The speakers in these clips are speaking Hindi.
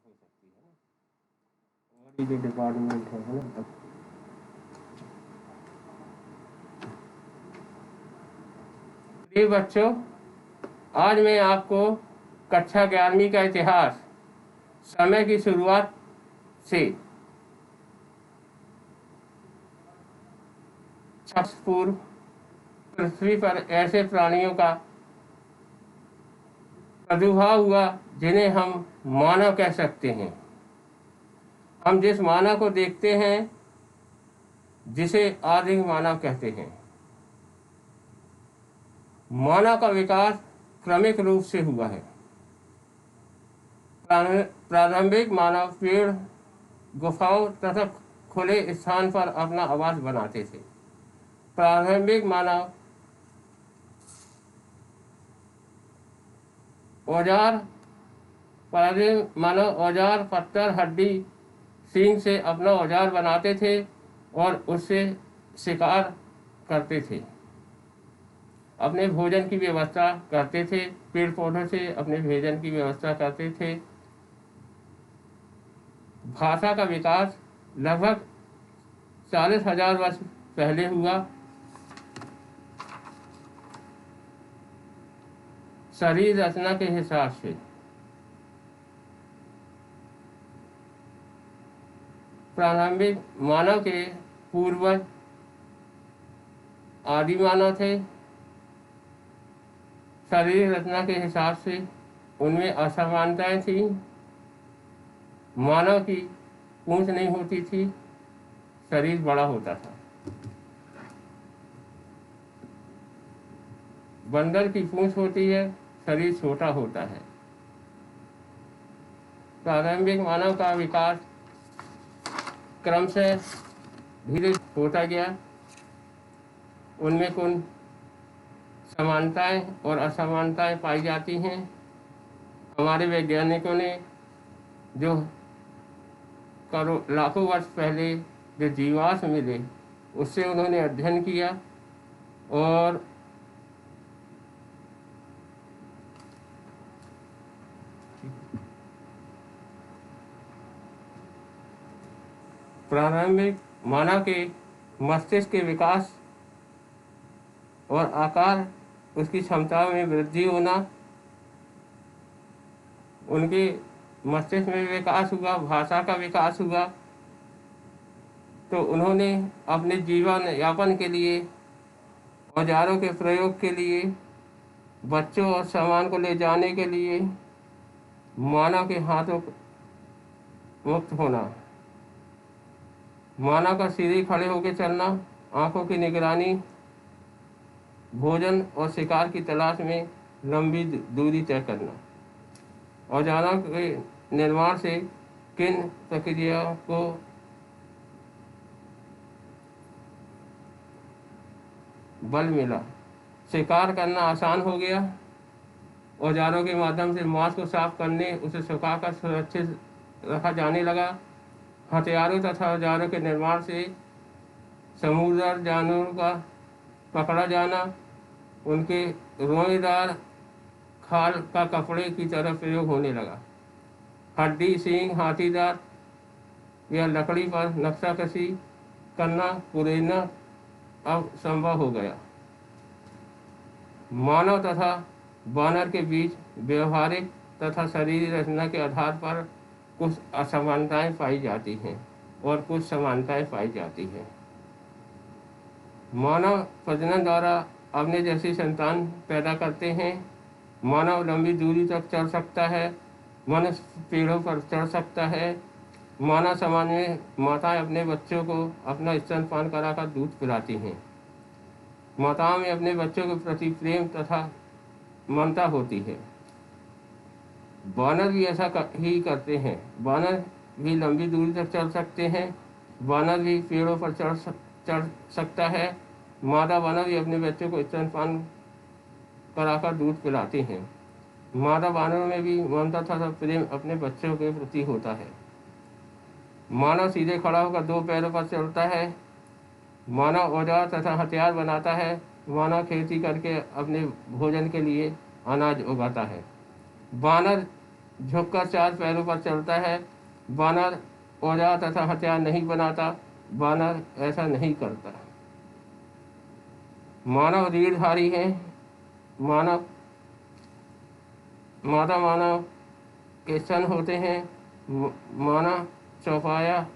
हो सकती है ना। और ये जो डिपार्टमेंट है ना। प्रिय बच्चों, आज मैं आपको कक्षा 11वीं का इतिहास समय की शुरुआत से पूर्व पृथ्वी पर ऐसे प्राणियों का प्रादुर्भाव हुआ जिन्हें हम मानव कह सकते हैं। हम जिस मानव को देखते हैं जिसे आदि मानव कहते हैं। मानव का विकास क्रमिक रूप से हुआ है। प्रारंभिक मानव पेड़, गुफाओं तथा खुले स्थान पर अपना आवास बनाते थे। प्रारंभिक मानव औजार, पत्थर, हड्डी, सींग से अपना औजार बनाते थे और उससे शिकार करते थे। अपने भोजन की व्यवस्था करते थे। पेड़ पौधों से अपने भोजन की व्यवस्था करते थे। भाषा का विकास लगभग 40,000 वर्ष पहले हुआ। शरीर रचना के हिसाब से प्रारंभिक मानव के पूर्वज आदि मानव थे। शरीर रचना के हिसाब से उनमें असमानताएं थी। मानव की पूंछ नहीं होती थी, शरीर बड़ा होता था। बंदर की पूंछ होती है, शरीर छोटा होता है। प्रारंभिक मानव का विकास क्रमशः धीरे होता गया। उनमें कुछ समानताएं और असमानताएं पाई जाती हैं। हमारे वैज्ञानिकों ने जो लाखों वर्ष पहले जो जीवाश्म मिले उससे उन्होंने अध्ययन किया और प्रारंभिक मानव के मस्तिष्क के विकास और आकार, उसकी क्षमता में वृद्धि होना, उनके मस्तिष्क में विकास हुआ, भाषा का विकास हुआ। तो उन्होंने अपने जीवन यापन के लिए, औजारों के प्रयोग के लिए, बच्चों और सामान को ले जाने के लिए मानव के हाथों मुक्त होना, मानव का सीधे खड़े होकर चलना, आंखों की निगरानी, भोजन और शिकार की तलाश में लंबी दूरी तय करना। औजारों के निर्माण से किन प्रक्रियाओं को बल मिला, शिकार करना आसान हो गया। औजारों के माध्यम से मांस को साफ करने, उसे सुखाकर सुरक्षित रखा जाने लगा। हथियारों तथा औजारों के निर्माण से समुद्र जानवरों का पकड़ा जाना, उनके रोएदार खाल का कपड़े की तरह प्रयोग होने लगा। हड्डी, सींग, हाथीदार या लकड़ी पर नक्शाकशी करना, पुरेना अब संभव हो गया। मानव तथा वानर के बीच व्यवहारिक तथा शरीर रचना के आधार पर कुछ असमानताएं पाई जाती हैं और कुछ समानताएं पाई जाती हैं। मानव प्रजनन द्वारा अपने जैसी संतान पैदा करते हैं। मानव लंबी दूरी तक चल सकता है। मनुष्य पेड़ों पर चढ़ सकता है। मानव समाज में माताएं अपने बच्चों को अपना स्तनपान कराकर दूध पिलाती हैं। माताओं में अपने बच्चों के प्रति प्रेम तथा ममता होती है। वानर भी ऐसा ही करते हैं। वानर भी लंबी दूरी तक चल सकते हैं। वानर भी पेड़ों पर चढ़ सकता है। मादा वानर भी अपने बच्चों को स्तनपान कराकर दूध पिलाते हैं। मादा वानरों में भी ममता तथा प्रेम अपने बच्चों के प्रति होता है। मानव सीधे खड़ा होकर दो पैरों पर चलता है। मानव औजार तथा हथियार बनाता है। मानव खेती करके अपने भोजन के लिए अनाज उगाता है। वानर झुककर 4 पैरों पर चलता है। वानर औजार तथा हथियार नहीं बनाता, वानर ऐसा नहीं करता। मानव रीढ़धारी है। मानव मादा मानव के स्तन होते हैं। मानव चौपाया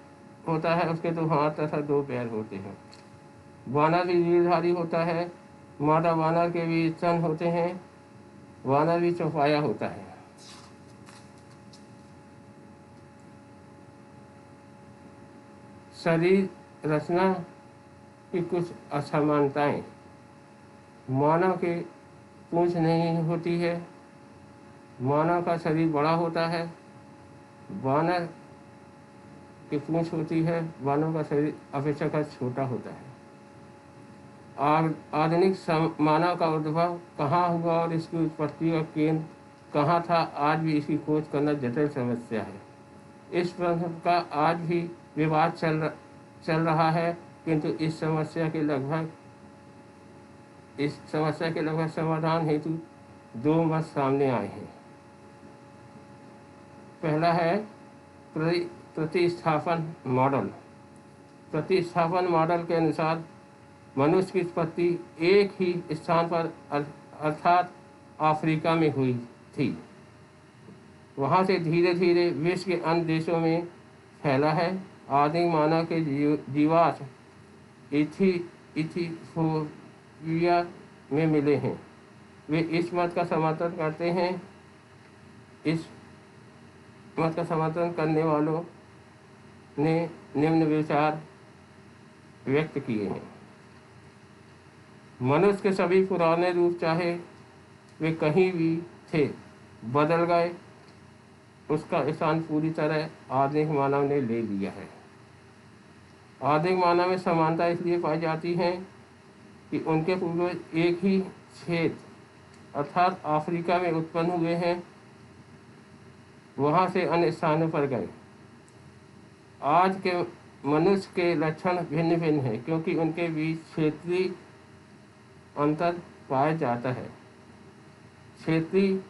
होता है, उसके 2 हाथ तथा 2 पैर होते हैं। वानर भी रीढ़धारी होता है। मादा वानर के भी स्तन होते हैं। वानर भी चौपाया होता है। शरीर रचना की कुछ असमानताएं। मानव के पूंछ नहीं होती है। मानव का शरीर बड़ा होता है। वानर की पूंछ होती है। वानर का शरीर अपेक्षाकृत छोटा होता है। आधुनिक मानव का उद्भव कहाँ हुआ और इसकी उत्पत्ति का केंद्र कहाँ था, आज भी इसकी खोज करना जटिल समस्या है। इस प्रश्न का आज भी विवाद चल रहा है, किंतु इस समस्या के लगभग समाधान हेतु 2 मत सामने आए हैं। पहला है प्रतिस्थापन मॉडल। प्रतिस्थापन मॉडल के अनुसार मनुष्य की उत्पत्ति एक ही स्थान पर अर्थात अफ्रीका में हुई थी। वहाँ से धीरे धीरे विश्व के अन्य देशों में फैला है। आदिम मानव के जीवाश्म इथियोपिया में मिले हैं। वे इस मत का समर्थन करते हैं। इस मत का समर्थन करने वालों ने निम्न विचार व्यक्त किए हैं। मनुष्य के सभी पुराने रूप, चाहे वे कहीं भी थे, बदल गए। उसका स्थान पूरी तरह आधुनिक मानव ने ले लिया है। आधुनिक मानव में समानता इसलिए पाई जाती है कि उनके पूर्वज एक ही क्षेत्र अर्थात अफ्रीका में उत्पन्न हुए हैं, वहाँ से अन्य स्थानों पर गए। आज के मनुष्य के लक्षण भिन्न भिन्न हैं, क्योंकि उनके बीच क्षेत्रीय अंतर पाया जाता है। क्षेत्रीय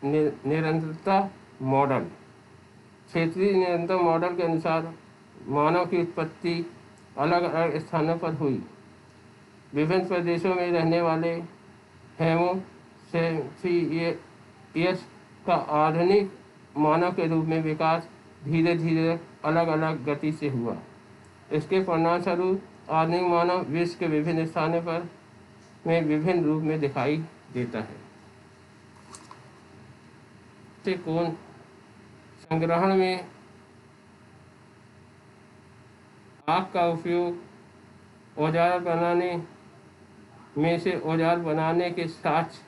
निरंतरता मॉडल। क्षेत्रीय निरंतर मॉडल के अनुसार मानव की उत्पत्ति अलग अलग स्थानों पर हुई। विभिन्न प्रदेशों में रहने वाले होमो सेपियंस का आधुनिक मानव के रूप में विकास धीरे धीरे अलग अलग गति से हुआ। इसके परिणामस्वरूप आधुनिक मानव विश्व के विभिन्न स्थानों पर में विभिन्न रूप में दिखाई देता है। कोण संग्रहण में आग का उपयोग औजार बनाने में से औजार बनाने के साक्ष्य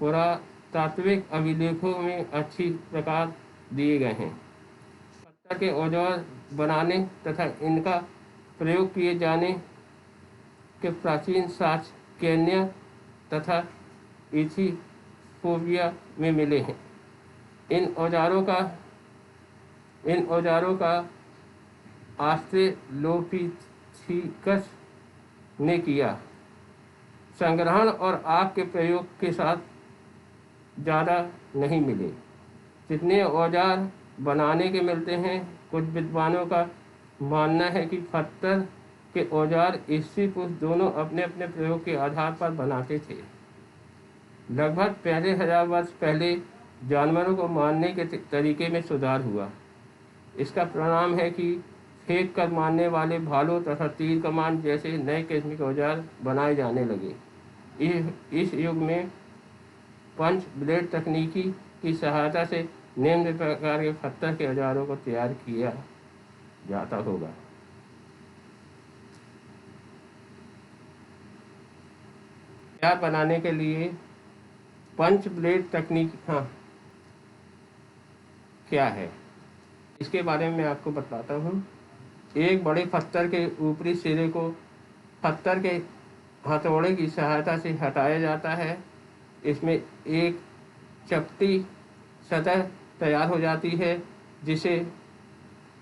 पुरातात्विक अभिलेखों में अच्छी प्रकार दिए गए हैं। पत्थर के औजार बनाने तथा इनका प्रयोग किए जाने के प्राचीन साक्ष्य केन्या तथा इथियोपिया में मिले हैं। इन औजारों का ऑस्ट्रेलोपिथेकस ने किया। संग्रहण और आग के प्रयोग के साथ ज़्यादा नहीं मिले जितने औजार बनाने के मिलते हैं। कुछ विद्वानों का मानना है कि पत्थर के औजार स्त्री पुरुष दोनों अपने अपने प्रयोग के आधार पर बनाते थे। लगभग पहले 1000 वर्ष पहले जानवरों को मारने के तरीके में सुधार हुआ। इसका परिणाम है कि फेंक कर मारने वाले भालों तथा तीर कमान जैसे नए किस्म के औजार बनाए जाने लगे। इस युग में पंच ब्लेड तकनीकी की सहायता से निम्न प्रकार के पत्थर के औजारों को तैयार किया जाता होगा। तैयार बनाने के लिए पंच ब्लेड तकनीक क्या है, इसके बारे में आपको बताता हूँ। एक बड़े पत्थर के ऊपरी सिरे को पत्थर के हथौड़े की सहायता से हटाया जाता है। इसमें एक चपटी सतह तैयार हो जाती है जिसे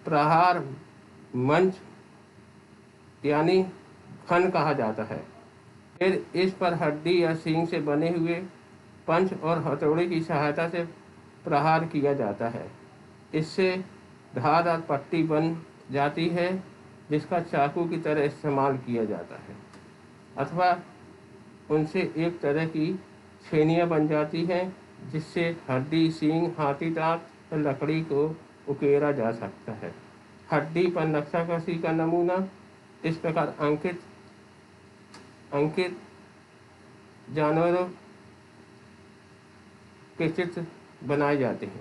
प्रहार मंच यानी खन कहा जाता है। फिर इस पर हड्डी या सींग से बने हुए पंच और हथौड़े की सहायता से प्रहार किया जाता है। इससे धारदार पट्टी बन जाती है जिसका चाकू की तरह इस्तेमाल किया जाता है, अथवा उनसे एक तरह की छेनियाँ बन जाती हैं जिससे हड्डी, सींग, हाथी दांत और लकड़ी को उकेरा जा सकता है। हड्डी पर नक्काशी का नमूना इस प्रकार अंकित जानवरों के चित्र बनाए जाते हैं।